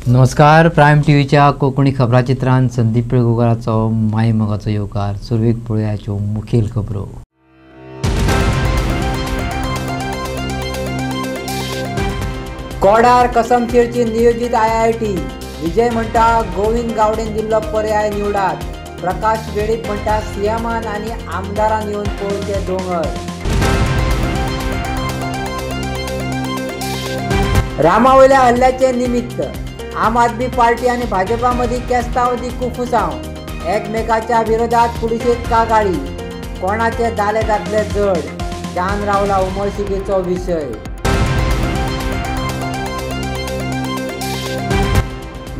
नमस्कार. प्रायम टीव्हीच्या कोकणी खबराचित्रांत संदीप पिळगुकराचो माय मगाचो येवकार. सुरवेक पळोवयाच्यो मुखेल खबरो. कोडार कसमशीरची नियोजित IIT. विजय म्हणटा गोविंद गावडेन दिल्लो पर्याय निवडात. प्रकाश वेळीप म्हणटा सीएमान आनी आमदारान येवन पळोवचे दोंगर. रामावयल्या हल्ल्याचे निमित्त आम आदमी पार्टी आणि भाजपा मदीं केस्तांवदी कुफुसांव. एकमेकाच्या विरोधात कुडीचेत कागाळी. कोणाचे दाले जातले जड. जान रावला उमळशिकेचो विशय.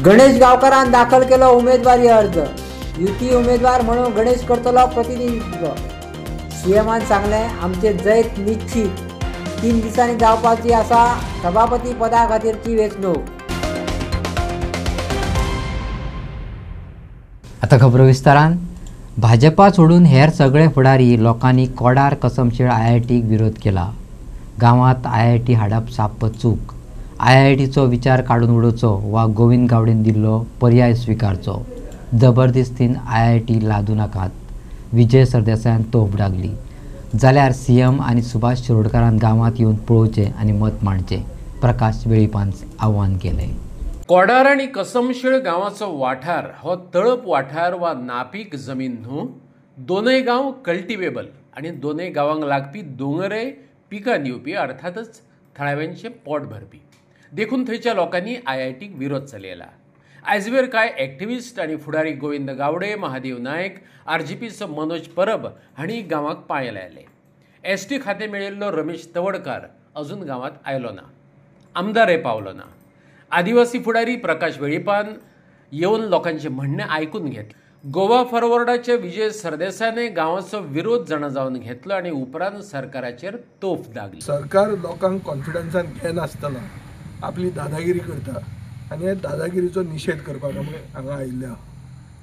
गणेश गांवकारान दाखल केलो उमेदवारी अर्ज. युती उमेदवार म्हणून गणेश करतलो प्रतिनिधित्व. सीएमान सांगलें आमचे जैत निश्चित. 3 दिसांनी जावपाची आसा सभापती पदा खातीरची वेंचणूक. आता खबरो विस्तारान. भाजपा सोडून हेर सगळे फुडारी लोकांनी कोडार कसमशीर IITक विरोध केला. गांवांत IIT हाडप साप्प चूक. IITचो विचार काडून उडोवचो वा गोविंद गावडेन दिल्लो पर्याय स्विकारचो. जबरदस्तीन IIT लादू नाकात. विजय सरदेसायान तोप डागली. जाल्यार CM आनी सुभाष शिरोडकारान गांवांत येवन पळोवचें आनी मत मांडचें. प्रकाश वेळीपान आव्हान केलें. कोडार आनी कसमशीळ गांवाचो वाठार हो तळप वाठार वा नापीक जमीन न्हू. दोनय गांव कल्टिवेबल आनी दोनय गांवांक लागपी दोंगरय पिकां दिवपी अर्थातच थळाव्यांचें पोट भरपी. देखून थंयच्या लोकांनी IITक विरोध चलयला. आयजवेर कांय एक्टिव्हिस्ट आनी फुडारी गोविंद गावडे, महादेव नायक, RGPचो मनोज परब हांणी गांवांक पांय लायले. ST खातें मेळिल्लो रमेश तवडकार अजून गांवांत आयलो ना. आमदारय पावलो ना. आदिवासी फुडारी प्रकाश वेळीपान येवन लोकांचे म्हणणें आयकून घेतलें. गोवा फॉरवर्डाचे विजय सरदेसायाने गांवाचो विरोध जावन घेतलो आनी उपरांत सरकाराचेर तोफ दागली. सरकार लोकांक कॉन्फिडन्सान घेनासतना आपली दादागिरी करता आनी हे दादागिरीचो निशेध करपाक आमी हांगा आयिल्ले आहा.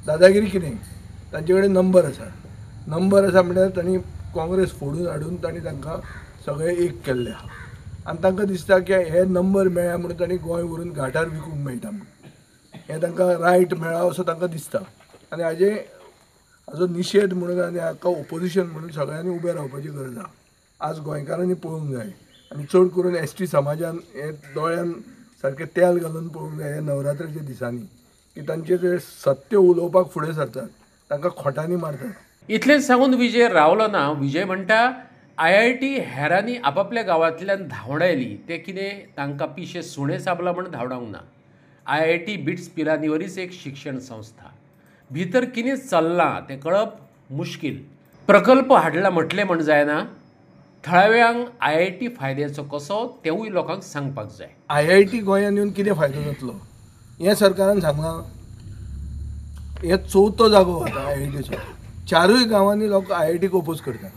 दादागिरी कितें? तांचे कडेन नंबर आसा म्हणल्यार तांणी काँग्रेस फोडून हाडून तांणी तांकां सगळे एक केल्ले आहा आनी तांकां दिसता की हे नंबर मेळ्ळ्या म्हणून तांणी गोंय व्हरून घाटार विकूंक मेळटा म्हणून हें तांकां रायट मेळ्ळा असो तांकां दिसता आनी हाजो निशेध म्हणून आनी हाका ओपोजिशन म्हणून सगळ्यांनी उबें रावपाची गरज आहा. आज गोंयकारांनी पळोवंक जाय आनी चड करून ST समाजान हे दोळ्यान सारकें तेल घालून पळोवंक जाय हे नवरात्रेच्या दिसांनी की तांचे जे सत्य उलोवपाक फुडें सरतात तांकां खोटांनी मारतात. इतलेंच सांगून विजय रावलो ना. विजय म्हणटा IIT हेरांनी आपापल्या गांवांतल्यान धांवडायली ते कितें तांकां पिशे सुणे साबला म्हण धांवडावंक ना. IIT बिट्स पिलांनीवरीच एक शिक्षण संस्था. भितर कितें चल्लां तें कळप मुश्कील. प्रकल्प हाडला म्हटलें म्हण जायना. थळाव्यांक IIT फायद्याचो कसो तेवूय लोकांक सांगपाक जाय. IIT गोंयांत येवन कितें फायदो जातलो हें सरकारान सांगलां. हे 4थो जागो आतां IITचो. 4य गांवांनी लोक IITक ओपोज करतात.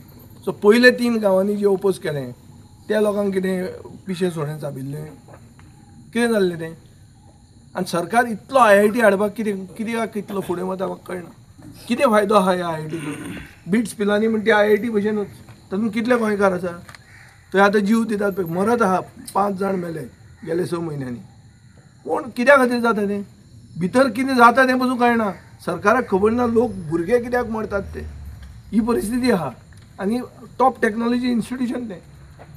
सो पयले 3 गांवांनी जे ओपोज केलें त्या लोकांक कितें पिशे सोडे चाबिल्ले कितें जाल्लें तें. आनी सरकार इतलो IIT हाडपाक कित्याक इतलो फुडें वता म्हाका कळना. कितें फायदो आहा ह्या IITचो? बिट्स पिलांनी म्हणटा ती IIT भशेनूच. तातूंत कितले गोंयकार आसा थंय आतां जीव दितात पळय. मरत आहा 5 जाण मेले गेले 6 म्हयन्यांनी. कोण कित्या खातीर जाता तें? भितर कितें जाता तें पसून कळना. सरकाराक खबर ना लोक भुरगे कित्याक मरतात ते. ही परिस्थिती आहा आनी टॉप टॅक्नॉलॉजी इन्स्टिट्यूशन तें.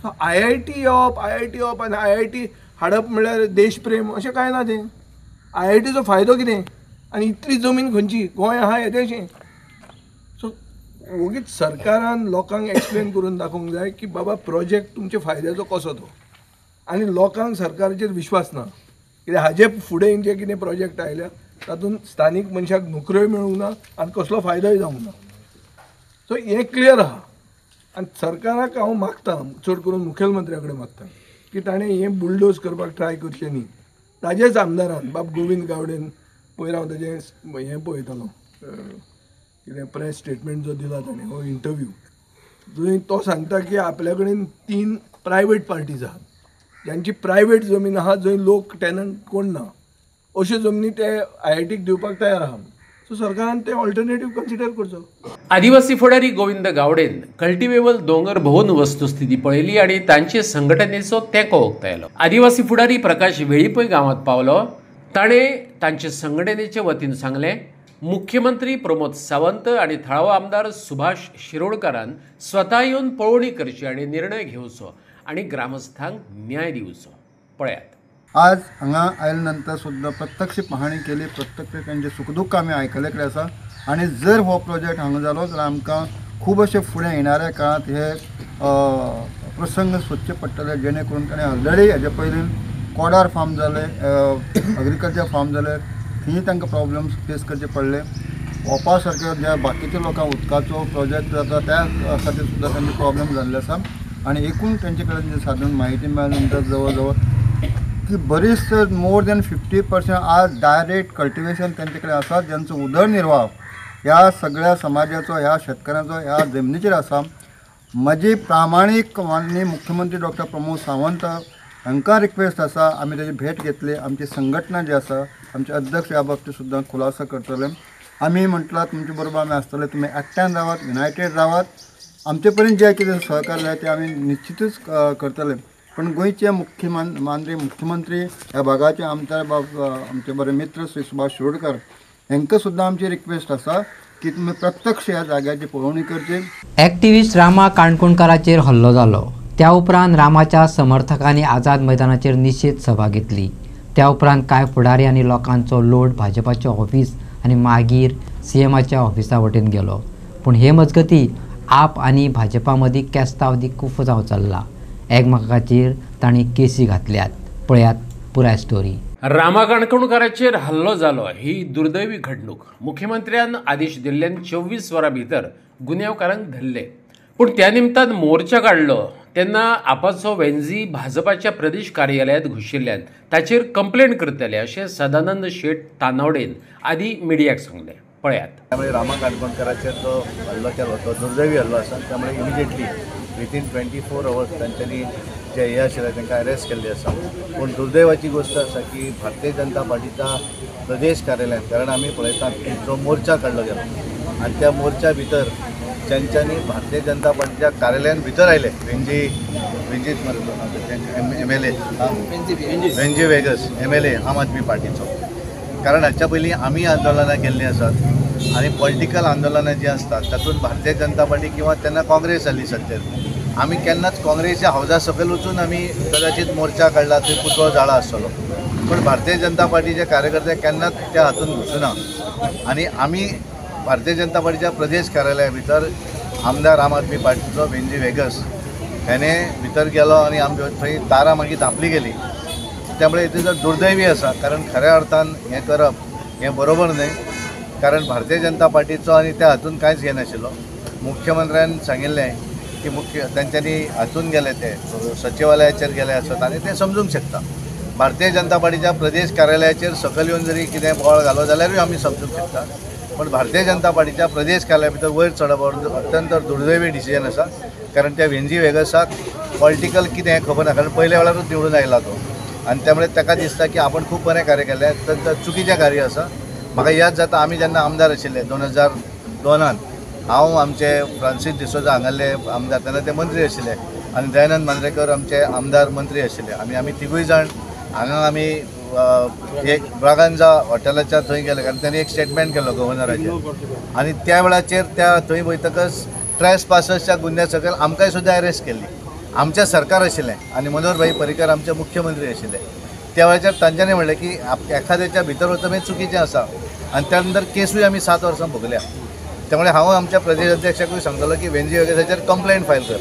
सो IIT येवप आनी IIT हाडप म्हणल्यार देश प्रेम अशें कांय ना तें. IITचो फायदो कितें? आनी इतली जमीन खंयची? गोंय आहा येदेशें. सो वगीच सरकारान लोकांक एक्सप्लेन करून दाखोवंक जाय की बाबा प्रोजेक्ट तुमच्या फायद्याचो कसो तो. आनी लोकांक सरकाराचेर विश्वास ना कित्याक हाजे फुडें जे कितें प्रोजेक्ट आयल्या तातूंत स्थानीक मनशाक नोकऱ्योय मेळूंक ना आनी कसलो फायदोय जावंक ना. सो हें क्लियर आहा. आनी सरकाराक हांव मागतां चड करून मुखेलमंत्र्या कडेन मागतां की ताणें हें बुलडोज करपाक ट्राय करचें न्ही. ताजेच आमदारान बाब गोविंद गावडेन पयर हांव ताजें हें पळयतालो कितें प्रेस स्टेटमेंट जो दिला ताणें हो इंटरव्यू जंय तो सांगता की आपल्या कडेन 3 प्रायवेट पार्टीज आहात ज्यांची प्रायवेट जमीन आहा जंय लोक टॅनंट कोण ना अश्यो जमनी ते IITक दिवपाक तयार आहा. सो सरकारान ते ऑल्टरनेटीव कन्सिडर करचो. आदिवासी फुडारी गोविंद गावडेन कल्टिवेबल दोंगर भोवन वस्तुस्थिती पळयली आनी तांचे संघटनेचो तेंको उक्तायलो. आदिवासी फुडारी प्रकाश वेळीपय गांवांत पावलो. ताणें तांचे संघटनेचे वतीन सांगलें, मुख्यमंत्री प्रमोद सावंत आणि थळावो आमदार सुभाष शिरोडकरान स्वता येवन पळोवणी करची आणि निर्णय घेवचो आणि ग्रामस्थांक न्याय दिवचो. पळयात. आज हांगा आयले नंतर सुद्दां प्रत्यक्ष पाहणी केली, प्रत्यक्ष त्यांचे सुखदुःख आमी आयकले कडेन आसा. आणि जर हो प्रोजेक्ट हांगा जालो जाल्यार आमकां खूब अशे फुडें येणाऱ्या काळात हे प्रसंग सोदचे पडटले, जेणे करून ताणें ऑलरेडी हेजे पयलीं कोडार फार्म जाले, एग्रीकल्चर फार्म जाले, थंय तांकां प्रॉब्लम्स फेस करचे पडले. ओपा सारक्या ज्या बाकीच्या लोकांक उदकाचो प्रोजेक्ट जाता त्या खातीर सुद्दां तांचे प्रॉब्लम जाल्ले आसा. आणि एकूण तेंचे कडेन जे साधन म्हायती मेळ्ळे नंतर जवळ जवळ की बरीच मोर दॅन 50% आज डायरेक्ट कल्टिवेशन तेंचे कडेन आसा, ज्यांचो उदरनिर्वाह ह्या सगळ्या समाजाचो, ह्या शेतकऱ्यांचो ह्या जमनीचेर आसा. म्हजी प्रामाणीक माननीय मुख्यमंत्री डॉक्टर प्रमोद सावंत हांकां रिक्वेस्ट आसा, आमी तेजी भेट घेतली. आमची संघटना जी आसा, आमचे अध्यक्ष ह्या बाबतींत सुद्दां खुलासो करतले. आमी म्हटलां तुमचे बरोबर आमी आसतले, तुमी एकट्यान रावात, युनायटेड रावात. आमचे पर्यंत जें कितें सहकार्य जाय तें आमी निश्चितूच करतले. पण गोंयचे मुख्यमंत्री ह्या भागाचे आमदार आमचे बरे मित्र श्री सुभाष शिरोडकर हांकां सुद्दां आमची रिक्वेस्ट आसा की तुमी प्रत्यक्ष ह्या जाग्याची पळोवणी करची. एक्टिव्हिस्ट रामा काणकोणकाराचेर हल्लो जालो. त्या उपरांत रामाच्या समर्थकांनी आझाद मैदानाचेर निशेध सभा घेतली. त्या उपरांत कांय फुडारी आनी लोकांचो लोड भाजपाचें ऑफिस आनी मागीर सीएमाच्या ऑफिसा वटेन गेलो. पूण हे मजगती आप आनी भाजपा मदीं केस्तावदी खूब जावं चल्ला. एकमेकाचेर तांणी केसी घातल्यात. पळयात पुराय स्टोरी. रामा काणकोणकाराचेर हल्लो जालो ही दुर्दैवी घडणूक. मुख्यमंत्र्यान आदेश दिल्ल्यान 24 वरां भितर गुन्यांवकारांक धरले. पूण त्या निमतान मोर्चा काडलो तेन्ना आपाचो वेंजी भाजपाच्या प्रदेश कार्यालयांत घुशिल्ल्यान ताचेर कंप्लेंट करतले अशें सदानंद शेट तानावडेन आदी मिडियाक सांगलें. पळयात. त्यामुळे रामा काणकोणकाराचेर जो हल्लो केलो तो दुर्दैवी हल्लो आसा. त्यामुळे इमिजिएटली विथीन 24 hours तांच्यांनी जे हे आशिल्ले तांकां अरेस्ट केल्ले आसा. पूण दुर्दैवाची गोष्ट आसा की भारतीय जनता पार्टीच्या प्रदेश कार्यालयात, कारण आमी पळयतात की जो मोर्चा काडलो गेलो आनी त्या मोर्चा भितर जेंच्यांनी भारतीय जनता पार्टीच्या कार्यालयान भितर आयले, वेंजीत MLA वेंजी वेगस MLA आम आदमी पार्टीचो. कारण हाच्या पयलीं आमी आंदोलनां केल्लीं आसात आनी पॉलिटिकल आंदोलनां जीं आसतात तातूंत भारतीय जनता पार्टी किंवा तेन्ना काँग्रेस जाल्ली सत्तेर, आमी केन्नाच काँग्रेसच्या हावजा सकयल वचून आमी कदाचित मोर्चा काडला, थंय पुतळो जाळा आसतलो. पण भारतीय जनता पार्टीचे कार्यकर्ते केन्नाच त्या हातूंत घुसना. आनी आमी भारतीय जनता पार्टीच्या प्रदेश कार्यालया भितर आमदार आम आदमी पार्टीचो वेंजी वेगस हेणें भितर गेलो आनी आमच्या थंय दारां मागीर धांपली गेली. त्यामुळे इथे जर दुर्दैवी आसा, कारण खऱ्या अर्थान हें करप हें बरोबर न्हय. कारण भारतीय जनता पार्टीचो आनी त्या हातूंत कांयच हें नाशिल्लो. मुख्यमंत्र्यान सांगिल्लें की तांच्यांनी हातून गेले ते सचिवालयाचेर गेले आसत आनी ते समजूंक शकता. भारतीय जनता पार्टीच्या प्रदेश कार्यालयाचेर सकयल येवन जरी कितें बॉल घालो जाल्यारूय आमी समजूंक शकता. पण भारतीय जनता पार्टीच्या प्रदेश कार्यालया भितर वयर चडप अत्यंत दुर्दैवी डिसिजन आसा. कारण त्या वेंजी वेगसाक पॉलिटिकल कितें हें खबर ना, कारण पयल्या वेळारूच निवडून आयला तो. आनी त्यामुळे ताका दिसता की आपण खूब बरें कार्य केलें. तर चुकीचें कार्य आसा. म्हाका याद जाता आमी जेन्ना आमदार आशिल्ले 2002 हांव आमचे फ्रांसीस डिसोजा हांगाले आमदार, तेन्ना ते मंत्री आशिल्ले आनी दयानंद मांद्रेकर आमचे आमदार मंत्री आशिल्ले. आमी तिगूय जाण हांगा आमी एक ब्रागांजा हॉटेलाच्या थंय गेले, कारण त्यांनी एक स्टेटमेंट केलो गव्हर्नराचेर. आनी त्या वेळाचेर त्या थंय वयतकच ट्रेसपासर्सच्या गुन्ह्या सकयल आमकांय सुद्दां अरेस्ट केल्ली. आमचें सरकार आशिल्लें आनी मनोहर भाई पर्रीकर आमचे मुख्यमंत्री आशिल्ले. त्या वेळाचेर तांच्यांनी म्हणलें की एखाद्याच्या भितर वचप हें चुकीचें आसा आनी त्या नंतर केसूय आमी 7 वर्सां भोगल्या. त्यामुळे हांव आमच्या प्रदेश अध्यक्षाकूय सांगतलो की वेंजी वेगसाचेर कंप्लेंट फायल कर,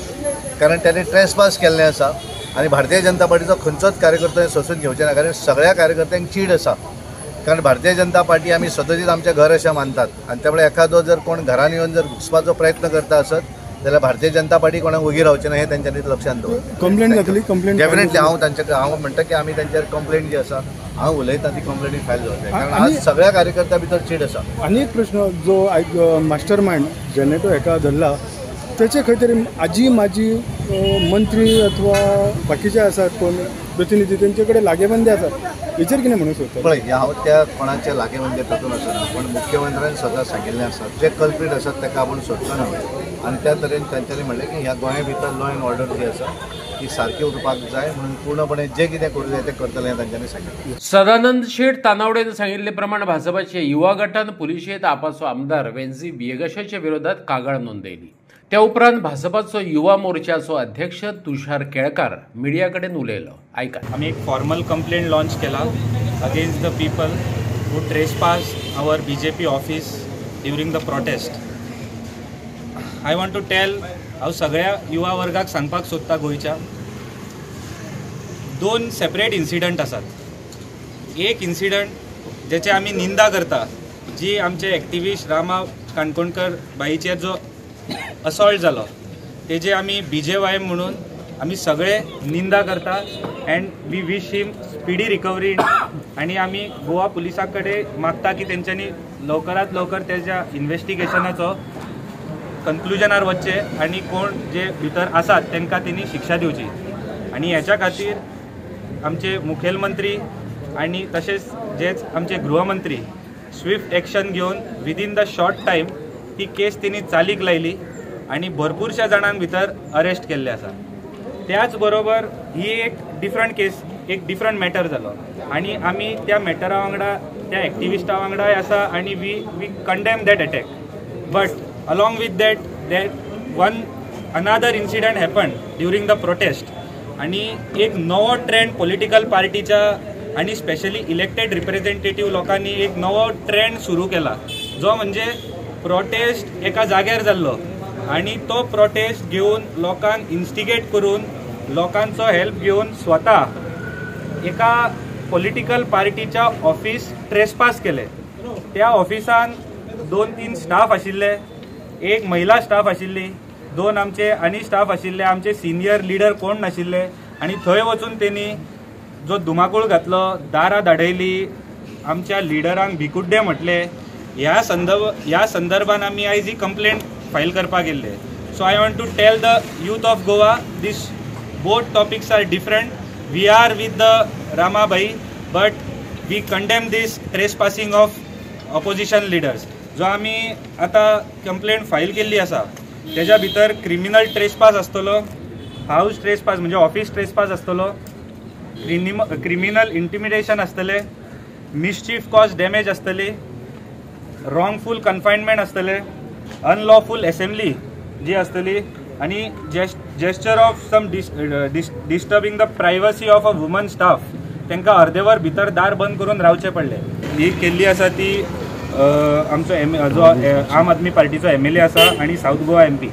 कारण त्याने ट्रेसपास केल्लें आसा. आनी भारतीय जनता पार्टीचो खंयचोच कार्यकर्तो हें सोंसून घेवचें ना, कारण सगळ्या कार्यकर्त्यांक चीड आसा. कारण भारतीय जनता पार्टी आमी स्वतंत्रीत आमचें घर अशें मानतात आनी त्यामुळे एखादो जर कोण घरान येवन जर घुसपाचो प्रयत्न करता आसत जाल्यार भारतीय जनता पार्टी कोणाक वगी रावचें ना हें तेंच्यांनी लक्षांत दवरलें. कंप्लेंट जातली. कंप्लेंट डेफिनेटली हांव म्हणटा की आमी तेंचेर कंप्लेंट जी आसा हांव उलयतां ती कंप्लेंट फायल जावची, कारण आज सगळ्या कार्यकर्त्यां भितर चीड आसा. आनी एक प्रश्न, जो मास्टर माइंड जेणे तो हेका धरला त्याचे खंय तरी आजी माजी मंत्री अथवा बाकीचे आसात कोण प्रतिनिधी तेंचे कडेन लागेबंदी आसात, हेचेर कितें म्हणूंक सोदता? पळय, हांव त्या कोणाचे लागेबंदी तातूंत आसना, पण मुख्यमंत्र्यान स्वता सांगिल्लें आसा जे कल्प्रीट आसात ताका आपूण सोदचो ना. आनी त्या तरेन तांच्यांनी म्हणलें की ह्या गोंया भितर लॉ एंड ऑर्डर जी आसा ती सारकी उरपाक जाय म्हणून पूर्णपणे जे कितें करूं जाय तें करतलें हें तांच्यांनी सांगितलें. सदानंद शेठ तानावडेन सांगिल्ले प्रमाण भाजपाचे युवा गटान पुलिशेंत आपाचो आमदार वेन्झी विएगाशाच्या विरोधात कागाळ नोंदयली. त्या उपरांत भाजपाचो युवा मोर्चाचो अध्यक्ष तुषार केळकार मिडिया कडेन उलयलो. आयका. आम्ही एक फॉर्मल कंप्लेंट लॉन्च केला against the people who trespass our BJP office during the protest. I want to tell हांव सगळ्या युवा वर्गाक सांगपाक सोदता गोंयच्या 2 सेपरेट इन्सिडंट आसात. एक इन्सिडंट जेचे आमी निंदा करता, जी आमचे एक्टिविस्ट रामा काणकोणकर बाईचेर जो असॉल्ट जालो तेजे आमी BJYM म्हणून आमी सगळे निंदा करता and we wish him speedy recovery. आणि आमी गोवा पुलिसा कडेन मागता की तेंच्यांनी लवकरात लवकर तेज्या इन्व्हेस्टिगेशनाचो कन्क्लुजनार वचचे आणि कोण जे भितर आसात तांकां तेणी शिक्षा दिवची. आणि ह्याच्या खातीर आमचे मुखेलमंत्री आणि तसेच जेच आमचे गृहमंत्री स्विफ्ट एक्शन घेऊन विदीन द शॉर्ट टायम ती केस तेणी चालीक लायली आणि भरपूरशा जाणां भितर अरेस्ट केल्ले आसा. त्याच बरोबर ही एक डिफरंट केस, एक डिफरंट मॅटर जालो आणि आमी त्या मॅटरा वांगडा त्या एक्टिविस्टा वांगडाय आसा आणि we condemn that attack. But along with that one another incident happened during the protest आणि एक नवो ट्रेंड पॉलिटिकल पार्टीच्या आणि स्पेशली इलेक्टेड रिप्रेझेंटेटिव्ह लोकांनी एक नवो ट्रेंड सुरू केला, जो म्हणजे प्रोटेस्ट एका जाग्यार जाल्लो आणि तो प्रोटेस्ट घेऊन लोकांक इन्स्टिगेट करून लोकांचो हेल्प घेऊन स्वता एका पॉलिटिकल पार्टीच्या ऑफिस ट्रेसपास केले. त्या ऑफिसान 2-3 स्टाफ आशिल्ले, एक महिला स्टाफ आशिल्ली, 2 आमचे आनी स्टाफ आशिल्ले, आमचे सिनियर लिडर कोण नाशिल्ले आणि थंय वचून तेणी जो धुमाकूळ घातलो, दारां धाडयली, आमच्या लिडरांक भिकुड्डे म्हटले. ह्या संदर्भान आमी आयज ही कंप्लेंट फायल करपाक गेल्ले. So I want to tell the youth of Goa these both topics are different. We are with the Ramabai but we condemn these trespassing of opposition leaders. जो आमी आतां कंप्लेंट फायल केल्ली आसा तेज्या भितर क्रिमिनल ट्रेसपास आसतलो, हाऊस ट्रेसपास म्हणजे office trespass आसतलो, क्रिमिनल इंटिमिडेशन आसतले, मिसचीफ कॉज डॅमेज आसतली, रॉंगफूल कन्फायनमेंट आसतले, अनलॉफूल असेंब्ली जी आसतली आणि gesture of some disturbing the privacy of a woman staff. तांकां अर्देवर भितर दार बंद करून रावचे पडले. ही केल्ली आसा ती आमचो जो आम आदमी पार्टीचो MLA आसा आणि साऊथ गोवा MP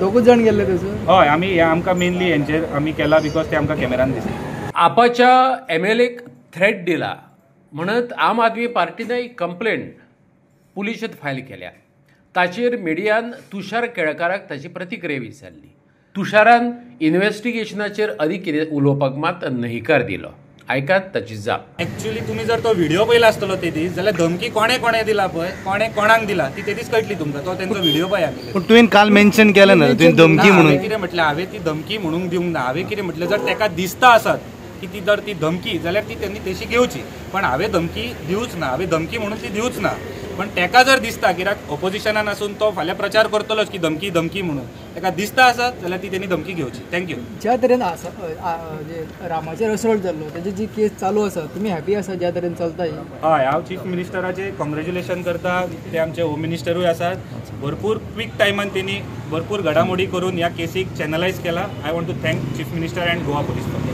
दोगूच जाण गेल्ले थंयसर. हय, आमी आमकां मेनली हेंचेर आमी केला बिकॉज ते आमकां कॅमेरान दिसले. आपाच्या MLAक थ्रेट दिला म्हणत आम आदमी पार्टीने कंप्लेंट पुलिशेंत फायल केल्या. ताचेर मिडियान तुषार केळकाराक ताची प्रतिक्रिया विचारली. तुषारान इन्व्हेस्टिगेशनाचेर अदीक कितें उलोवपाक मात न्हयकार दिलो. ऐकात ताची जाप. ॲक्च्युली तुम्ही जर तो व्हिडिओ पळयला आसतलो ते दीस जाल्यार धमकी कोणे दिला पळय, कोणाक दिला ती ते दीस कळटली तुमकां. तो तेंचो व्हिडिओ पळया. पण तुवें काल मेन्शन केलें ना तुवें धमकी म्हणून. कितें म्हटलें हांवें ती धमकी म्हणून दिवंक ना. हांवें कितें म्हटलें जर ताका दिसता आसत की ती जर ती धमकी जाल्यार ती त्यांनी तशी घेवची, पण हांवें धमकी दिवच ना. हांवें धमकी म्हणून ती दिवच ना. पण ताका जर दिसता कित्याक ऑपोजिशनान आसून तो फाल्यां प्रचार करतलोच की धमकी म्हणून ताका दिसता आसत जाल्यार ती तेणी धमकी घेवची. थँक्यू. ज्या तरेन रामाचेर असॉल्ट जाल्लो तेजी जी केस चालू आसा, तुमी हॅपी आसा ज्या तरेन चलता ही? हय, हांव चीफ मिनिस्टराचे कॉंग्रॅच्युलेशन करता. ते आमचे होम मिनिस्टरूय आसात. भरपूर क्विक टायमान तेणी भरपूर घडामोडी करून ह्या केसीक चॅनलायज केला. I want to thank chief minister and Goa police for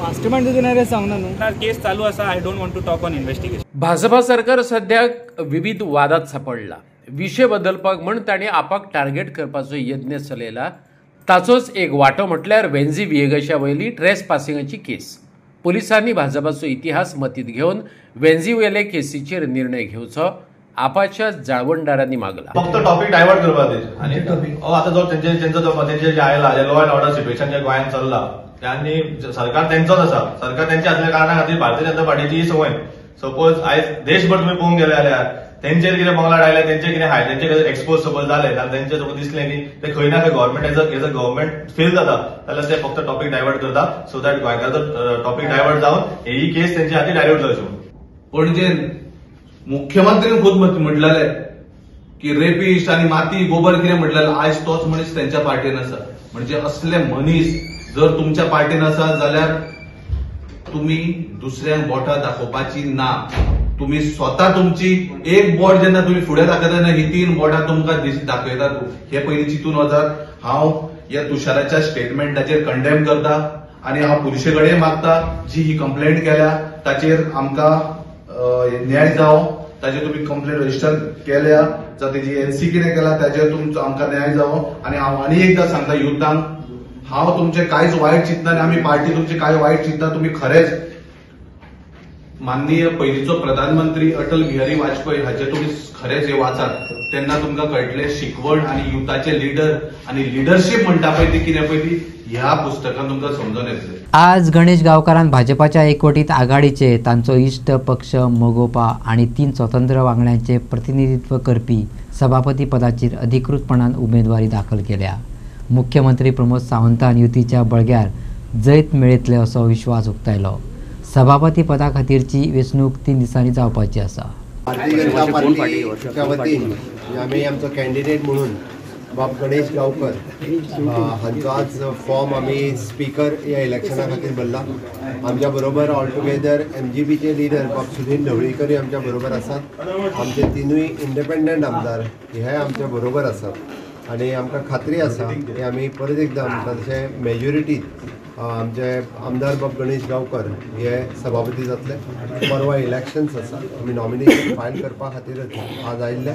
mastermind तातूंत सांगना न्हू. केस चालू आसा. I don't want to talk on investigation. Bhajpa सरकार सद्याक विविध वादात सापडला. विषय बदलपाक म्हण ताणें आपाक टार्गेट करपाचो यत्न चलयला. ताचोच एक वांटो म्हटल्यार वेन्झी विएगाशा वयली ट्रेस पासिंगाची केस. पुलिसांनी भाजपाचो इतिहास मतींत घेवन वेन्झी वयले केसीचेर निर्णय घेवचो आपाच्या जाळवणदारांनी मागला. फक्त टॉपिक डायवर्ट करपा आणि आता जो तेंचे जे आयला जे लॉ अँड ऑर्डर सिच्युएशन जे गोंयांत चल्ला त्यांनी सरकार तेंचोच आसा. सरकार तेंचे असल्या कारणां खातीर भारतीय जनता पार्टीची ही संवय. सपोज आयज देशभर तुमी पळोवंक गेले जाल्यार तेंचेर कितें बंगला आयले, तेंचे कितें हाय, तेंचे कितें एक्सपोज सपोज जाले जाल्यार तेंचे सपोज दिसलें की ते खंय ना खंय government as a government fail जाता जाल्यार ते फक्त टॉपिक डायवर्ट करता सो दॅट गोंयकाराचो टॉपिक डायवर्ट जावन ही केस तेंचे खातीर डायवर्ट जावची. पणजेन मुख्यमंत्रीन खूद म्हटलेले की रेपिस्ट आणि माती गोबर कितें म्हटलें आयज तोच मनीस त्यांच्या पार्टीन आसा. म्हणजे असले मनीस जर तुमच्या पार्टीन आसा जाल्यार तुम्ही दुसऱ्यांक बोटां दाखोवपाची ना. तुम्ही स्वतः तुमची एक बोट जेन्ना तुम्ही फुडें दाखयता तेन्ना ही 3 बोटां तुमकां दाखयतात. हे पयलीं चिंतून वचात. हांव ह्या तुषाराच्या स्टेटमेंटाचेर कंडेम करता आणि हांव पुलिशे कडेन मागता जी ही कंप्लेंट केल्या ताचेर आमकां न्याय जावं. ताचेर तुम्ही कंप्लेंट रजिस्टर केल्या जाल्यार तेजी एनसी कितें केला ताचेर तुमचो आमकां न्याय जावं. आणि हांव आनी एकदां सांगता युथांक, हांव तुमचे कांयच वायट चिंतना आनी आमी पार्टी तुमचे कांय वायट चिंतना. तुम्ही खरेंच माननीय पयलींचो प्रधानमंत्री अटल बिहारी वाजपेयी हाचे तुम्ही खरेंच हे वाचात तेन्ना तुमकां कळटलें शिकवण आणि युथाचे लिडर आणि लिडरशीप म्हणटा पळय ती कितें पळय ती ह्या पुस्तकान तुमकां समजून येतलें. आज गणेश गांवकारान भाजपाच्या एकवटीत आघाडीचे तांचो इश्ट पक्ष मोगोवपा आणि 3 स्वतंत्र वांगड्यांचे प्रतिनिधित्व करपी सभापती पदाचेर अधिकृतपणान उमेदवारी दाखल केल्या. मुख्यमंत्री प्रमोद सावंतान युतीच्या बळग्यार जैत मेळयतले असो विश्वास उक्तायलो. सभापती पदा खातीरची वेंचणूक 3 दिसांनी जावपाची आसा. भारतीय जनता पार्टीच्या वतीन आमी आमचो कॅन्डिडेट म्हणून बाब गणेश गांवकर हांचो आज फॉर्म आमी स्पीकर ह्या इलेक्शना खातीर भरला. आमच्या बरोबर ऑल टुगेदर MGPचे लिडर बाब सुनील ढवळीकरूय आमच्या बरोबर आसात. आमचे 3ूय इंडिपेंडंट आमदार हे आमच्या बरोबर आसात आणि आमकां खात्री आसा की आमी परत एकदां आमकां तशें मेजॉरिटीन आमचे आमदार बाब गणेश गांवकर हे सभापती जातले. परवा इलेक्शन्स आसा. आमी नॉमिनेशन फायल करपा खातीरच आज आयिल्ले.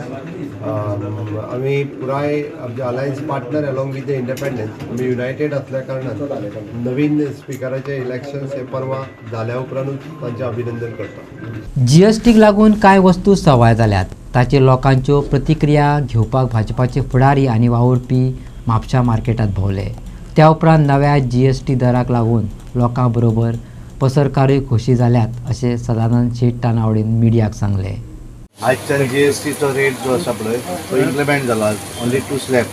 आमी पुराय आमचे alliance partner along with the independence आमी युनायटेड आसल्या कारणान नवीन स्पिकराचे इलेक्शन्स हे परवा जाल्या उपरांतूच तांचें अभिनंदन करता. GSTक लागून कांय वस्तू सवाय जाल्यात. ताचेर लोकांच्यो प्रतिक्रिया घेवपाक भाजपाचे फुडारी आनी वावुरपी म्हापशा मार्केटात भोंवले. त्या उपरांत नव्या GST दराक लागून लोकां बरोबर पसरकारूय खोशी जाल्यात अशें सदानंद शेट टानावडेन मिडियाक सांगले. आजच्या GSTचो रेट जो आसा पळय तो इम्प्लिमेंट जाला ओन्ली 2 स्लॅब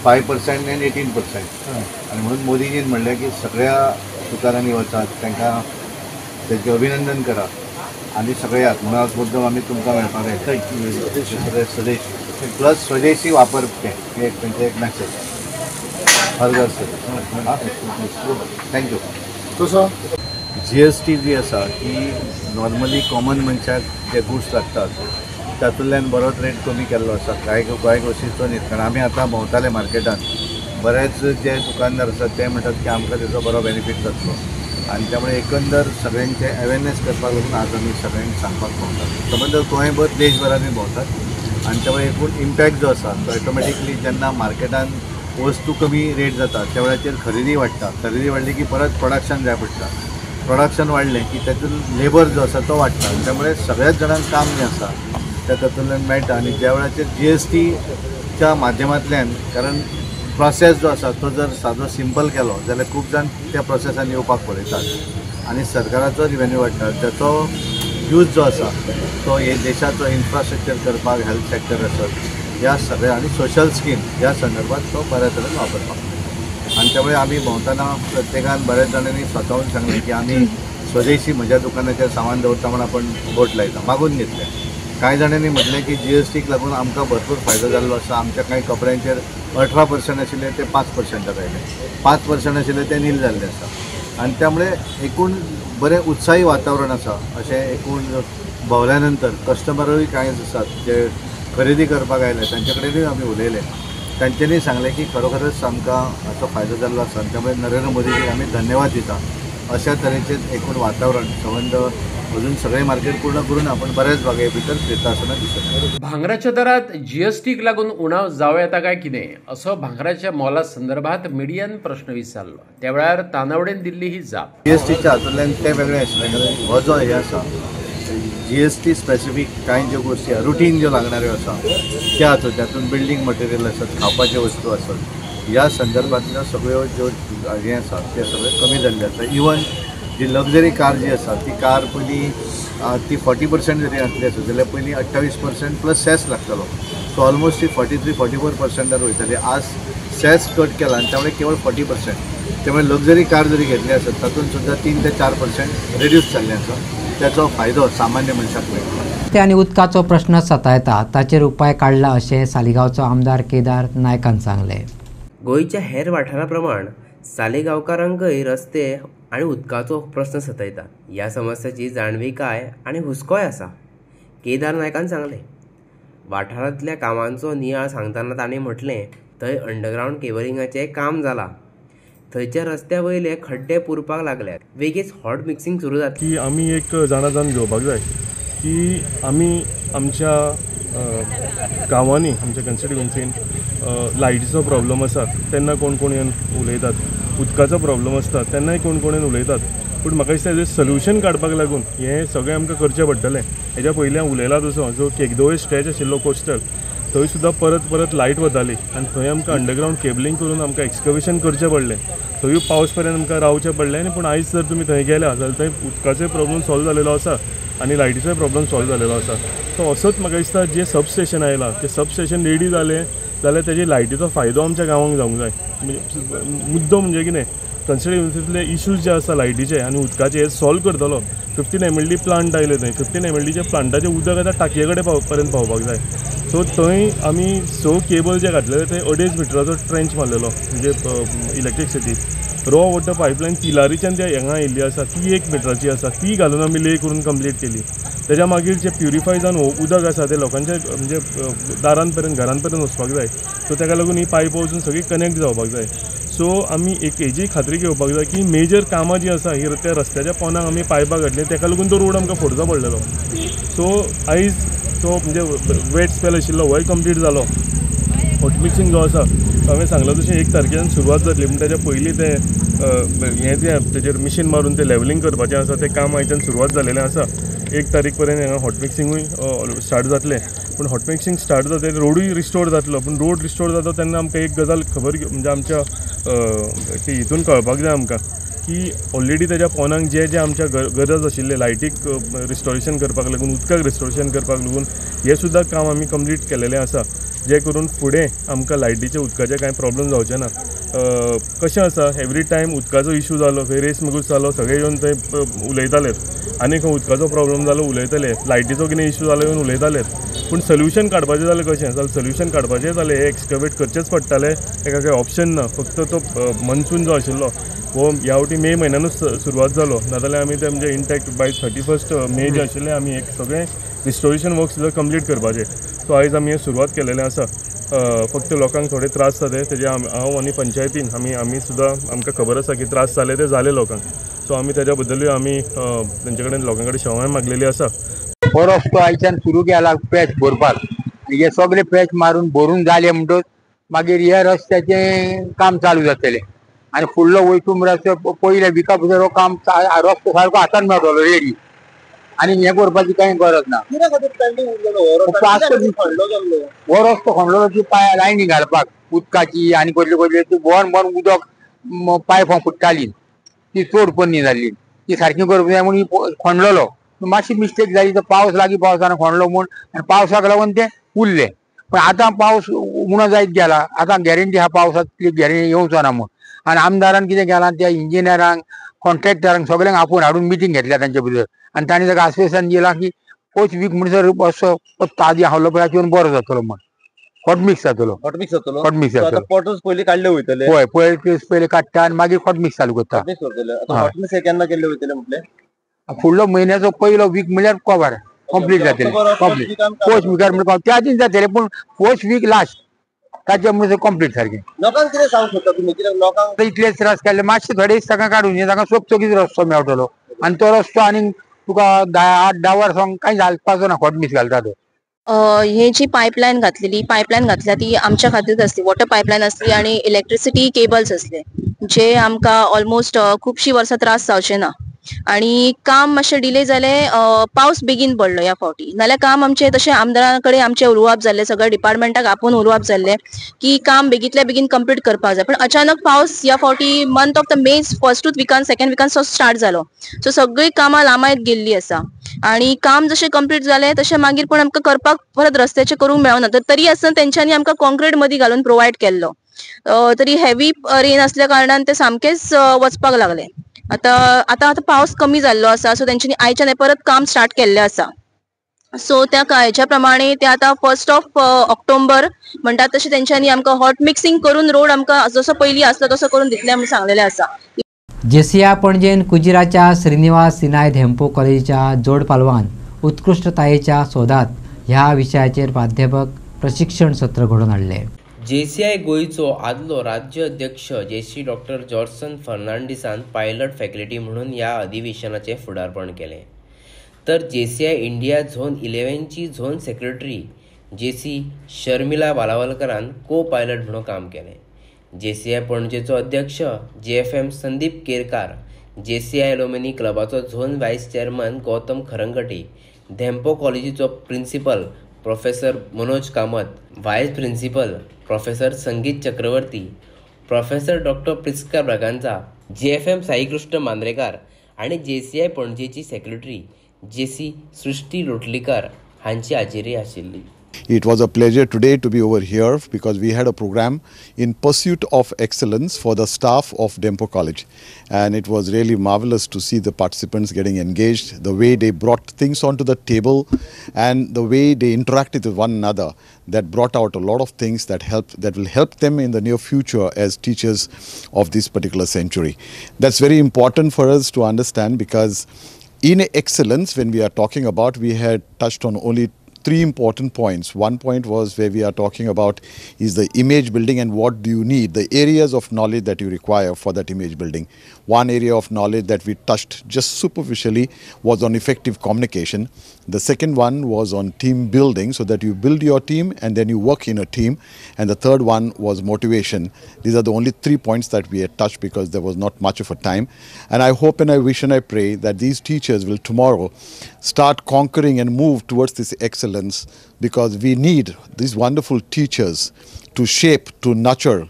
5% आनी 18%. आनी म्हणून मोदीजीन म्हणलें की सगळ्या दुकानांनी वचात तांकां तेजें अभिनंदन करा आनी सगळ्याक म्हणून आज मुद्दम आमी तुमकां मेळपाक येता. स्वदेशी प्लस स्वदेशी वापरप हें तेंचें एक मॅसेज. हरगर सर थँक्यू. कसो GST जी आसा ती नॉर्मली कॉमन मनशाक जे गुड्स लागतात तातूंतल्यान बरोच रेट कमी केल्लो आसा. कांय गोश्टीचो न्ही. कारण आमी आतां भोंवताले मार्केटान बरेच जे दुकानदार आसात ते म्हणटात की आमकां तेजो बरो बेनिफीट जातलो आनी त्यामुळे एकंदर सगळ्यांचे अवेरनेस करपाक लागून आज आमी सगळ्यांक सांगपाक भोंवतात. समज गोंयभर देशभरांनी भोंवतात आनी त्यामुळे एकूण इम्पॅक्ट जो आसा तो ऑटोमॅटिकली जेन्ना मार्केटान वस्तू कमी रेट जाता त्या वेळाचेर खरेदी वाडटा. खरेदी वाडली की परत प्रोडक्शन जाय पडटा. प्रोडक्शन वाडलें की तातूंत लेबर जो आसा तो वाडटा. त्यामुळे सगळ्याच जाणांक काम जें आसा तें तातूंतल्यान मेळटा. आनी ज्या वेळाचेर GSTच्या माध्यमांतल्यान कारण प्रोसेस जो आसा तो जर सादो सिंपल केलो जाल्यार खूब जाण त्या प्रोसेसान येवपाक पळयतात आनी सरकाराचो रिवेन्यू वाडटा. त्याचो यूज जो आसा तो हे देशाचो इन्फ्रास्ट्रक्चर करपाक हेल्थ सॅक्टर आसत ह्या सगळ्या आनी सोशल स्कीम ह्या संदर्भात तो बऱ्या तरेन वापरपाक. आनी त्यामुळे आमी भोंवतना प्रत्येकान बऱ्याच जाणांनी स्वताहून सांगलें की आमी स्वदेशी म्हज्या दुकानाचेर सामान दवरता म्हण आपण बोट लायता मागून घेतलें. कांय जाणांनी म्हटलें की GSTक लागून आमकां भरपूर फायदो जाल्लो आसा. आमच्या कांय कपड्यांचेर 18% आशिल्ले ते 5%क आयले. 5% आशिल्ले ते नील जाल्ले आसा. आनी त्यामुळे एकूण बरें उत्साही वातावरण आसा अशें एकूण भोंवल्या नंतर कस्टमरूय कांय आसात जे खरेदी करपाक आयले तांचे कडेनूय आमी उलयले. तांच्यांनी सांगलें की खरोखरच आमकां हाचो फायदो जाल्लो आसा. त्यामुळे नरेंद्र मोदीजीक आमी धन्यवाद दिता. अशा तरेचें एकूण वातावरण संबंध अजून सगळे मार्केट पूर्ण करून आपण बऱ्याच भागे भितर फिरता आसतना दिसता. भांगराच्या दरात GSTक लागून उणाव जावं येता काय कितें असो भांगराच्या मोला संदर्भात मिडियान प्रश्न विचारलो. त्या वेळार तानावडेन दिल्ली ही जाप. GSTच्या हातूंतल्यान तें वेगळें आशिल्लें. हो जो हे आसा GST स्पेसिफीक कांय ज्यो गोश्टी रुटीन ज्यो लागणाऱ्यो आसा त्या हातूंत तातूंत बिल्डींग मटेरियल आसत खावपाच्यो वस्तू आसत ह्या संदर्भांतल्यो सगळ्यो ज्यो हे आसा ते सगळे कमी जाल्ले आसा. इवन जी लग्जरी कार जी आसा ती कार पयलीं ती 40% जरी आसली आसत जाल्यार पयलीं 28% प्लस सेस लागतालो. सो ऑलमोस्ट ती 43-44%र वयताली. आज सेस कट केला आनी त्यामुळे केवळ 40%. त्यामुळे लग्जरी कार जरी घेतली आसत तातूंत सुद्दां 3 ते 4% रिड्यूस जाल्लें आसा. त्याचो फायदो सामान्य मनशाक मेळटा. रस्ते आनी उदकाचो प्रश्न सतायता ताचेर उपाय काडला अशें सालिगांवचो आमदार केदार नायकान सांगलें. गोंयच्या हेर वाठारा प्रमाण सालेगांवकारांकय रस्ते आनी उदकाचो प्रश्न सतायता. ह्या समस्याची जाणविकाय आनी हुस्कोय आसा, केदार नायकान सांगलें. वाठारांतल्या कामांचो नियाळ सांगतना ताणें म्हटलें थंय अंडरग्रावंड केबलिंगाचें काम जालां. थंयच्या रस्त्या वयले खड्डे पुरपाक लागल्यात. वेगीच हॉट मिक्सिंग सुरू जाता की आमी एक जाण घेवपाक जाय की आमी आमच्या गांवांनी आमच्या कन्स्टिट्युएन्सीन लायटीचो प्रॉब्लम आसा तेन्ना कोण कोण येवन उलयतात, उदकाचो प्रॉब्लम आसता तेन्नाय कोण कोण येवन उलयतात. पूण म्हाका दिसता हेजें सोल्युशन काडपाक लागून हें सगळें आमकां करचें पडटलें. हेज्या पयलीं हांव उलयला तसो जो केगदोळे स्ट्रेच आशिल्लो कोस्टल थंय सुद्दां परत लायट वताली आनी थंय आमकां अंडरग्रावंड केबलिंग करून आमकां एक्सकवेशन करचें पडलें. थंय पावस पर्यंत आमकां रावचें पडलें. आनी पूण आयज जर तुमी थंय गेल्या जाल्यार थंय उदकाचोय प्रॉब्लम सॉल्व जालेलो आसा आनी लायटीचोय प्रॉब्लम सॉल्व जालेलो आसा. सो असोच म्हाका दिसता जे सबस्टेशन आयलां तें सबस्टेशन रेडी जालें जाल्यार तेजे लायटीचो फायदो आमच्या गांवांक जावंक जाय. मुद्दो म्हणजे कितें कन्स्टिट्युएन्सींतले इश्यूज जे आसा लायटीचे आनी उदकाचे हे सॉल्व करतलो. 15 MLD प्लांट आयले थंय 15 MLDचे प्लांटाचें उदक आतां टाकये कडेन पर्यंत पावपाक जाय. सो थंय आमी 6 केबल जे घातलेले थंय 2.5 मिटराचो ट्रेंच मारलेलो म्हणजे इलेक्ट्रिसिटी. रॉ वॉटर पायपलायन तिलारीच्यान त्या हांगा आयिल्ली आसा ती 1 मिटराची आसा, ती घालून आमी ले करून कंप्लीट केली. तेज्या मागीर जे प्युरिफाय जावन उदक आसा ते लोकांच्या म्हणजे दारां पर्यंत घरां पर्यंत वचपाक जाय. सो ताका लागून ही पायप वचून सगळी कनेक्ट जावपाक जाय. सो आमी एक हेजी खात्री घेवपाक जाय की मेजर कामां जी आसा ही त्या रस्त्याच्या पोंदाक आमी पायपां घातली ताका लागून तो रोड आमकां फोडचो पडलेलो. सो आयज तो म्हणजे वेट स्पेल आशिल्लो होय कंप्लीट जालो. हॉट मिक्सिंग जो आसा हांवें सांगलां तशें 1 तारखेच्यान सुरवात जातली पूण ताच्या पयलीं तें तेजेर मिशीन मारून तें लेवलिंग करपाचें आसा तें काम आयच्यान सुरवात जालेलें आसा. 1 तारीख पर्यंत हांगा हॉट मिक्सिंगूय स्टार्ट जातलें. पूण हॉट मिक्सिंग स्टार्ट जाता रोडूय रिस्टोर जातलो. पूण रोड रिस्टोर जाता तेन्ना आमकां एक गजाल खबर म्हणजे आमच्या हितून कळपाक जाय आमकां की ऑलरेडी तेज्या पोंदाक जे आमच्या गरज आशिल्ले लायटीक रिस्टोरेशन करपाक लागून उदकाक रिस्टोरेशन करपाक लागून हें सुद्दां काम आमी कंप्लीट केलेलें आसा जे करून फुडें आमकां लायटीचे उदकाचे कांय प्रॉब्लम जावचे ना. कशें आसा एवरी टायम उदकाचो इशू जालो खंय रेस मगूच जालो सगळे येवन थंय उलयतालेत आनी खंय उदकाचो प्रॉब्लम जालो उलयताले, लायटीचो कितें इशू जालो येवन उलयतालेत. पूण सोल्युशन काडपाचें जाल्यार कशें जाल्यार सोल्युशन काडपाचें जाल्यार हे एक्सकवेट करचेंच पडटालें. ताका काही ऑप्शन ना. फक्त तो मनसून जो आशिल्लो हो ह्या वटी मे म्हयन्यानूच सुरवात जालो नाजाल्यार आमी ते म्हणजे इनटॅक्ट बाय 31 मे जे आशिल्लें आमी एक सगळें रिस्टोरेशन वर्क सुद्दां कंप्लीट करपाचें. सो आयज आमी हें सुरवात केलेलें आसा. फक्त लोकांक थोडे त्रास जाले तेजे हांव आनी पंचायतीन आमी सुद्दां आमकां खबर आसा की त्रास जाले ते जाले लोकांक. सो आमी तेज्या बद्दलूय आमी तेंचे कडेन लोकां कडेन क्षमाय मागलेली आसा. हो रस्तो आयच्यान सुरू केला पॅच भरपाक. हे सगळे पॅच मारून भरून जाले म्हणटच मागीर ह्या रस्त्याचें काम चालू जातलें आनी फुडलो वयतून रस्तो पयले विका भितर हो काम रस्तो सारको हातान मेळटलो रेडी आनी हें करपाची कांय गरज ना. हो रस्तो खणलो की लायनी घालपाक उदकाची आनी कसले कसले बन उदक पायपां फुट्टाली ती चड पन्नी जाल्ली ती सारकी करप जाय म्हणून खणलेलो. मातशी मिस्टेक जाली तर पावस लागीं पावसानं खणलो म्हूण आनी पावसाक लागून ते उरले. पण आतां पावस उणो जायत गेला. आतां गॅरंटी हा पावसाक गॅरंटी येवचो ना म्हूण आनी आमदारान कितें केलां त्या इंजिनियरांक कॉन्ट्रॅक्टरांक सगळ्यांक आपूण हाडून मिटींग घेतल्या तांचे भितर आनी ताणें ताका आश्वासन दिलां की पोस्ट वीक म्हणसर असो ताजी हावलो पळय येवन बरो जातलो म्हण. हॉटमिक्स जातलो. हॉटमिक्स जातलो. पॉटर्स पयलीं काडले वयतले. हय पयले काडटा आनी मागीर हॉटमिक्स चालू करता. हॉटमिक्स केन्ना केल्ले वयतले म्हटले फुडलो म्हयन्याचो पयलो वीक म्हणल्यार कवर कंप्लीट जातले. कंप्लीट पोस्ट विकार म्हणजे त्या दिन जातले पूण पोस्ट वीक लास्ट ताचे म्हणजे कंप्लीट सारकें. लोकांक कितें सांगूंक सोदता तुमी कित्याक लोकांक इतलेच त्रास केले मातशे थोडे ताका काडून ताका चकचकीत रस्तो मेळटलो आनी तो रस्तो आनी तुका 8-10 वर्सांक कांय घालपाचो ना. हॉटमिक्स घालता तो. हे जी पायपलायन घातल्या ती आमच्या खातीर असली वॉटर पायपलायन असली आणि इलेक्ट्रिसिटी केबल्स असले जे आमकां ऑलमोस्ट खुबशीं वर्सां त्रास जावचे ना. आणि काम मातशें डिले जाले. पावस बेगीन पडलो ह्या फावटी नाल्यार काम आमचे तशें आमदारां कडेन आमचे उलोवप जाल्ले सगळ्या डिपार्टमेंटाक आपोवन उलोवप जाल्ले की काम बेगीतल्या बेगीन कंप्लीट करपाक जाय. पण अचानक पावस ह्या फावटी month of the May first विकान सेकंड विकान स्टार्ट जालो. सो सगळी कामां लांबायत गेल्ली आसा आणि काम जशें कंप्लीट जालें तशें मागीर पण आमकां करपाक परत रस्त्याचे करूंक मेळना. तरी आसतना तेंच्यांनी आमकां कॉन्क्रीट मदीं घालून प्रोवायड केल्लो. तरी हेवी रेन असल्या कारणान ते सामकेच वचपाक लागले. आता पावस कमी जाल्लो आसा सो तेंच्यांनी आयच्यान परत काम स्टार्ट केल्लें आसा सो त्या हेच्या प्रमाणे ते आता 1 ऑक्टोबर म्हणटात तशें तेंच्यांनी आमकां हॉट मिक्सिंग करून रोड आमकां जसो पयलीं आसलो तसो करून दितले म्हणून सांगलेले आसा. जेसीया पणजेन कुजिराच्या श्रीनिवास सिनाय धेंपो कॉलेजीच्या जोड पालवान उत्कृष्टतायेच्या सोदात ह्या विशयाचेर प्राध्यापक प्रशिक्षण सत्र घडोवन हाडले. JCI गोंयचो आदलो राज्य अध्यक्ष जेसी डॉक्टर जॉर्सन फर्नांडिसान पायलट फॅकल्टी म्हणून ह्या अधिवेशनाचे फुडारपण केले. तर JCI इंडिया झोन 11ची झोन सेक्रेटरी JC शर्मिला बालावलकरान को पायलट म्हणून काम केले. JCI पणजेचो अध्यक्ष JFM Sandeep Kerkar, JCI alumni क्लबाचो zone vice chairman Gautam Kharangate, Dempo कॉलेजीचो principal professor Manoj Kamat, vice principal professor Sangeet Chakravarti, professor doctor Prisca Braganza, JFM Saikrishna Mandrekar आणि JCI पणजेची सेक्रेटरी JC सृष्टी लोटलीकर हांची हाजेरी आशिल्ली. It was a pleasure today to be over here because we had a program in pursuit of excellence for the staff of Dempo College, and it was really marvelous to see the participants getting engaged, the way they brought things onto the table and the way they interacted with one another. That brought out a lot of things that will help them in the near future as teachers of this particular century. That's very important for us to understand because in excellence, when we are talking about, we had touched on only 3 important points. One point was where we are talking about is the image building and what do you need, the areas of knowledge that you require for that image building. One area of knowledge that we touched just superficially was on effective communication. The second one was on team building, so that you build your team and then you work in a team. And the third one was motivation. These are the only 3 points that we had touched because there was not much of a time. And I hope and I wish and I pray that these teachers will tomorrow start conquering and move towards this excellence, because we need these wonderful teachers to shape, to nurture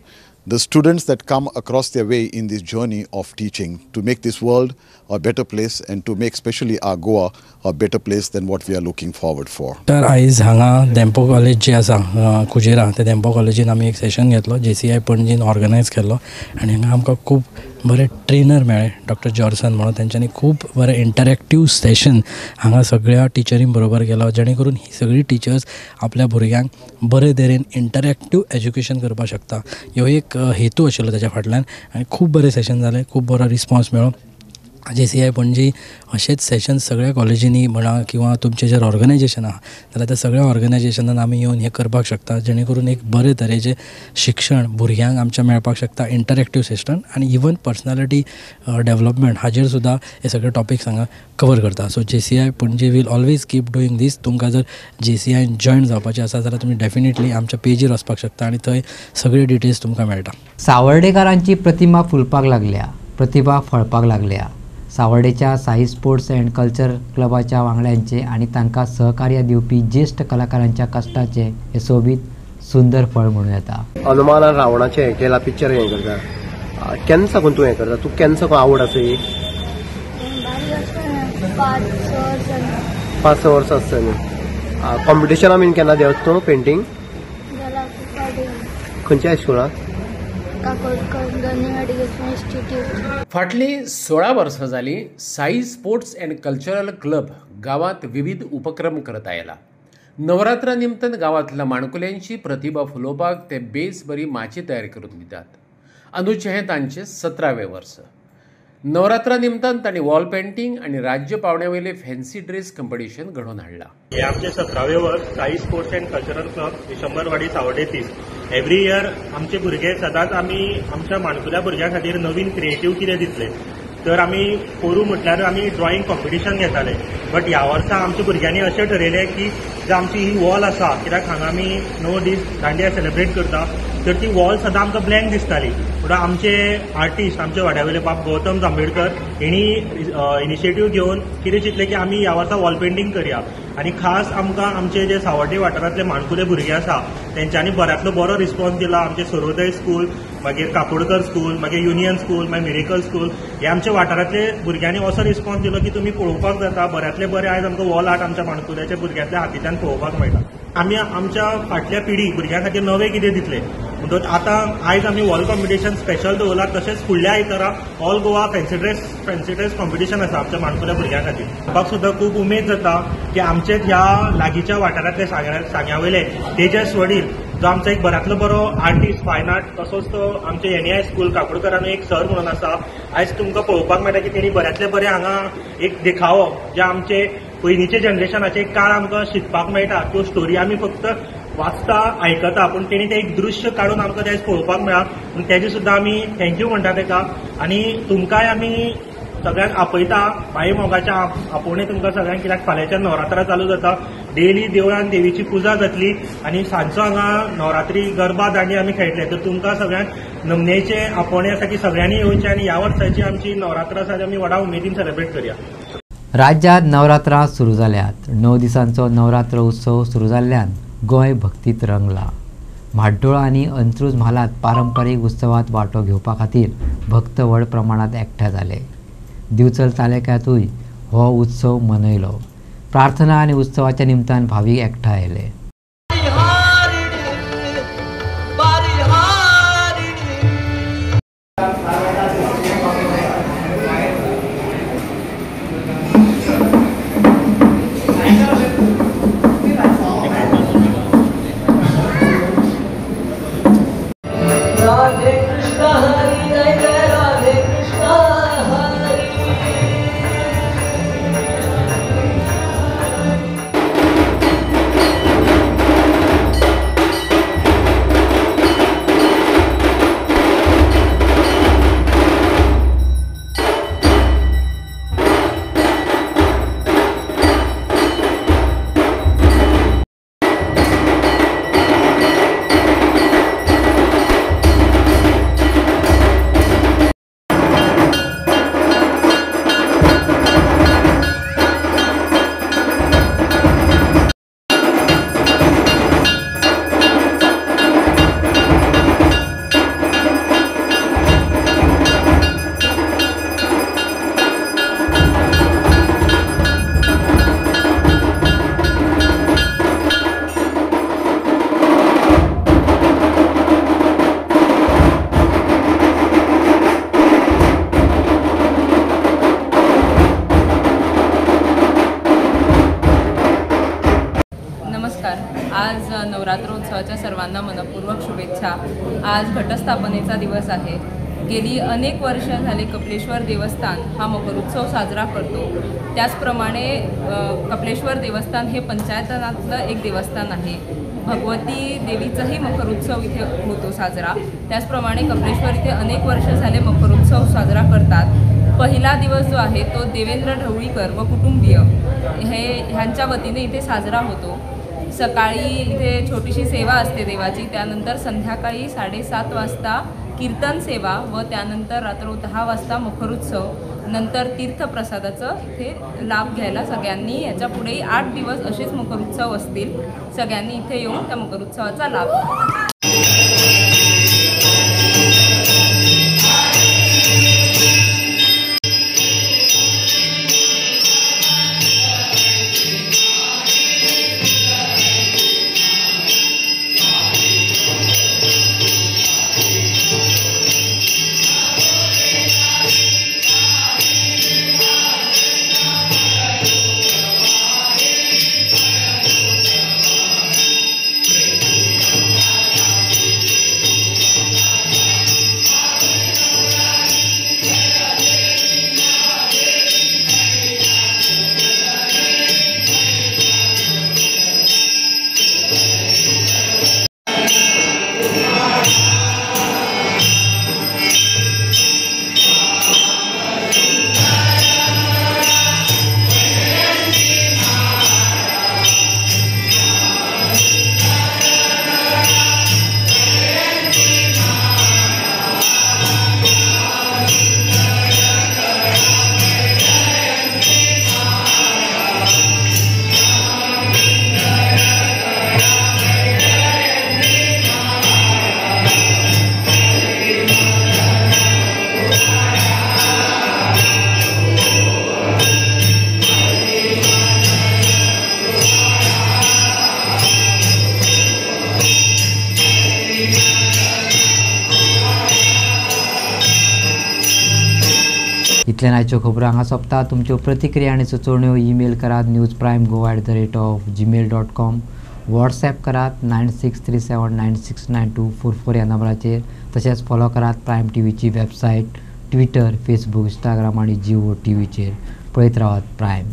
the students that come across their way in this journey of teaching, to make this world a better place and to make especially our Goa a better place than what we are looking forward for. तर आयज हांगा Dempo college जे आसा कुजेरा, ते धेंपो कॉलेजीन आमी एक session घेतलो, JCI पणजीन ऑर्गनायज केल्लो आनी हांगा आमकां खूब बरे ट्रेनर मेळ्ळे, डॉक्टर जॉर्सन म्हणून. तेंच्यांनी खूब बरें इंटरॅक्टीव सेशन हांगा सगळ्या टिचरीं बरोबर केलो, जेणे करून ही सगळी टिचर्स आपल्या भुरग्यांक बरे तरेन इंटरॅक्टीव एज्युकेशन करपाक शकता. ह्यो एक हेतू आशिल्लो तेच्या फाटल्यान आनी खूब बरें सेशन जालें, खूब बरो रिस्पॉन्स मेळ्ळो. JCI पणजी अशेंच सेशन सगळ्या कॉलेजींनी म्हणा किंवा तुमचें जर ऑर्गनायजेशन आहा जाल्यार त्या सगळ्या ऑर्गनायजेशनान आमी येवन हें करपाक शकता, जेणे करून एक बरे तरेचें शिक्षण भुरग्यांक आमच्या मेळपाक शकता, इंटरॅक्टीव सेशन आनी इवन पर्सनॅलिटी डेवलपमेंट हाजेर सुद्दां हे सगळे टॉपिक्स हांगा कवर करता. So JCI Panaji will always keep doing this. तुमकां जर JCI जॉयन जावपाचें आसा जाल्यार तुमी डेफिनेटली आमच्या पेजीर वचपाक शकता आनी थंय सगळे डिटेल्स तुमकां मेळटा. सावर्डेकारांची प्रतिमा फुलपाक लागल्या, प्रतिभा फळपाक लागल्या. सावर्डेच्या साई स्पोर्ट्स अँड कल्चर क्लबाच्या वांगड्यांचे आणि तांकां सहकार्य दिवपी ज्येष्ठ कलाकारांच्या कश्टाचे हे सोबीत सुंदर फळ म्हणून येता. हनुमान रावणाचे हें केला पिक्चर हें करता, केन्ना साकून तूं हें करता, तूं केन्ना साकून आवड आसा ही? 5-6 वर्सां आसतना. कॉम्पिटिशनां बीन केन्ना देंवता तूं पेंटींग? खंयच्या स्कुलान? फाटली 16 वर्सां जाली Sai sports and cultural club गावात विविध उपक्रम करत आयला. नवरात्रा निमतान गावातल्या माणकुल्यांची प्रतिभा फुलोवपाक ते बेस बरी माची तयार करून दितात. अंदूचे हें तांचें 17वें वर्स. नवरात्रा निमतान तांणी वॉल पेंटिंग आणि राज्य पावण्यावेले फॅन्सी ड्रेस कॉम्पिटिशन घडोवन हाडला. हे आमचे 17वें वर्स Sai sports and cultural club डिसेंबरवाडी सावड्डे 30. एवरी इयर आमचे भुरगे सदांच आमी आमच्या माणकुल्या भुरग्यां खातीर नवीन क्रिएटीव कितें दितले. तर आमी पोरू म्हटल्यार आमी ड्रॉइंग कॉम्पिटिशन घेताले, बट ह्या वर्सा आमच्या भुरग्यांनी अशें ठरयलें की जी आमची ही वॉल आसा, कित्याक हांगा आमी 9 दीस दांडिया सेलिब्रेट करता, तर ती वॉल सदां आमकां ब्लँक दिसताली. म्हणून आमचे आर्टिस्ट, आमचे वाड्यावेले बाब गौतम जांबेडकर हेणी इनिशिएटीव घेवन कितें चिंतलें की आमी ह्या वर्सा वॉल पेंटींग करया. आनी खास आमकां आमचे जे सावड्डे वाठारांतले माणकुले भुरगे आसा तेंच्यांनी बऱ्यांतलो बरो रिस्पॉन्स दिला. आमचे सर्वोदय स्कूल, मागीर काकोडकर स्कूल, मागीर युनियन स्कूल, मागीर मिरेकल स्कूल, हे आमच्या वाठारांतले भुरग्यांनी असो रिस्पॉन्स दिलो की तुमी पळोवपाक जाता. बऱ्यांतले बरे आयज आमकां वॉल आर्ट आमच्या माणकुल्याच्या भुरग्यांतल्या हातींतल्यान पळोवपाक मेळटा. आमी आमच्या फाटल्या पिढीक भुरग्यां खातीर नवें कितें दितले, म्हणटच आतां आयज आमी वॉल कॉम्पिटिशन स्पेशल दवरला, तशेंच फुडल्या आयतारा all Goa fancy dress competition आसा आमच्या माणकुल्या भुरग्यां खातीर. म्हाका सुद्दां खूब उमेद जाता की आमचे ह्या लागींच्या वाठारांतले सांग्या वयले तेजस वडील, जो आमचो एक बऱ्यांतलो बरो आर्टिस्ट, फायन आर्ट, तसोच तो आमचे NAI स्कूल काकोडकरांनी एक सर म्हणून आसा. आयज तुमकां पळोवपाक मेळटा की तेणी बऱ्यांतले बरे हांगा एक देखावो जे आमचे पयलींचे जनरेशनाचे एक काळ आमकां शिकपाक मेळटा, त्यो स्टोरी आमी फक्त वाचता आयकता, पूण तेणी ते एक दृश्य काडून आमकां ते पळोवपाक मेळ्ळा. तेजे सुद्दां आमी थँक्यू म्हणटा तेका. आनी तुमकांय आमी सगळ्यांक आपयता माई मोगाच्या आपोवणे तुमकां सगळ्यांक, कित्याक फाल्यांच्यान नवरात्रां चालू जाता. डेली देवळान देवीची पुजा जातली आनी सांजचो हांगा नवरात्री गरबा दांडी आमी खेळटले. तर तुमकां सगळ्यांक नमनेचे आपोवणे आसा की सगळ्यांनी येवचें आनी ह्या वर्साची आमची नवरात्रां आसा आमी व्हडा उमेदीन सेलिब्रेट करया. राज्यात नवरात्रां सुरू जाल्यात. 9 दिसांचो नवरात्र उत्सव सुरू जाल्ल्यान गोंय भक्तीत रंगला. म्हाड्डोळ आनी अंत्रूज म्हालात पारंपारीक उत्सवात वांटो घेवपा खातीर भक्त व्हड प्रमाणात एकठांय जाले. दिवचल तालुक्यांतूय हो उत्सव मनयलो. प्रार्थना आनी उत्सवाच्या निमतान भावीक एकठांय आयले. आज नवरात्रोत्सवाच्या सर्वांना मनपूर्वक शुभेच्छा. आज घटस्थापनेचा दिवस आहे. गेली अनेक वर्ष झाले कपिलेश्वर देवस्थान हा मकरोत्सव साजरा करतो. त्याचप्रमाणे कपिलेश्वर देवस्थान हे पंचायतनातलं एक देवस्थान आहे. भगवती देवीचाही मकरोत्सव इथे होतो साजरा. त्याचप्रमाणे कपिलेश्वर इथे अनेक वर्ष झाले मकरोत्सव साजरा करतात. पहिला दिवस जो आहे तो देवेंद्र ढवळीकर व कुटुंबीय ह्यांच्या वतीने इथे साजरा होतो. सकाळी इथे छोटीशी सेवा असते देवाची, त्यानंतर संध्याकाळी 7:30 वाजता कीर्तन सेवा व त्यानंतर रात्र 10 वाजता मकरोत्सव, नंतर तीर्थप्रसादाचं इथे लाभ घ्यायला सगळ्यांनी, याच्या पुढेही 8 दिवस असेच मकरोत्सव असतील. सगळ्यांनी इथे येऊन त्या मकरोत्सवाचा लाभ घ्या. इतल्यान आयच्यो खबरो हांगा सोंपता. तुमच्यो प्रतिक्रिया आनी सुचोवण्यो ईमेल करात newsprime@gmail.com. व्हॉट्सॲप करात 9637969244 ह्या नंबराचेर. तशेंच फॉलो करात प्रायम टीव्हीची वेबसायट, ट्विटर, फेसबूक, इंस्टाग्राम आनी जिओ टीव्हीचेर. पळयत रावात प्रायम.